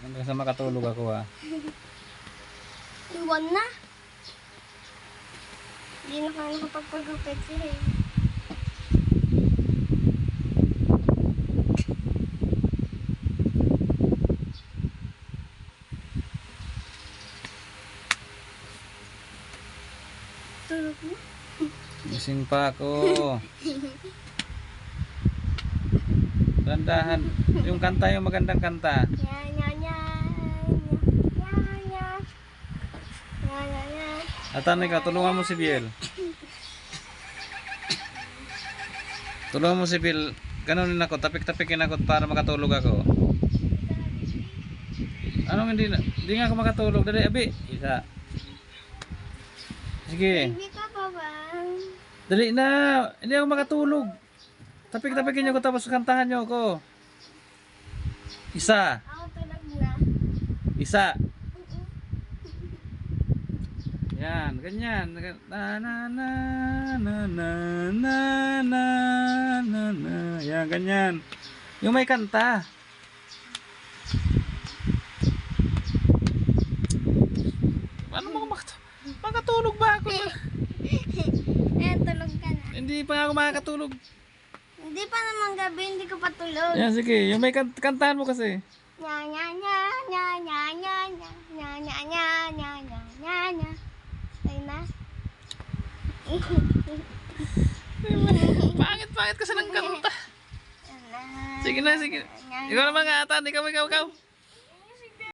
Hanggang sa makatulog ako ah. Iwan na. Hindi na kayo nakapagpagupit siya eh. Tulog mo? Gising pa ako. Dandahan. Yung kanta, yung magandang kanta. Nya nya nya nya nya nya nya nya. Atan ikaw, tulungan mo si Biel. Tulungan mo si Biel. Ganunin ako, tapik-tapikin ako para makatulog ako. Anong hindi na? Hindi nga ako makatulog. Dali, abi. Isa. Sige. Hindi ka pa ba? Dali na. Hindi ako makatulog. Tapik-tapikin niyo ako tapos kantahan niyo ako. Isa. Ako tulog na. Isa. Yan, ganyan. Na na na na na na na na na. Yan, ganyan. Yung may kanta. Ano mo makatulog ba ako? Tulog ka na. Hindi pa ako makakatulog. Hindi pa naman gabi, hindi ko pa tulog. Yan, sige. Yung may kantahan mo kasi. Nya nya nya nya nya nya nya nya nya nya nya nya nya nya. Ay na. Pangit kasi ng kanta. Sige na, sige. Ikaw naman nga atan. Ikaw.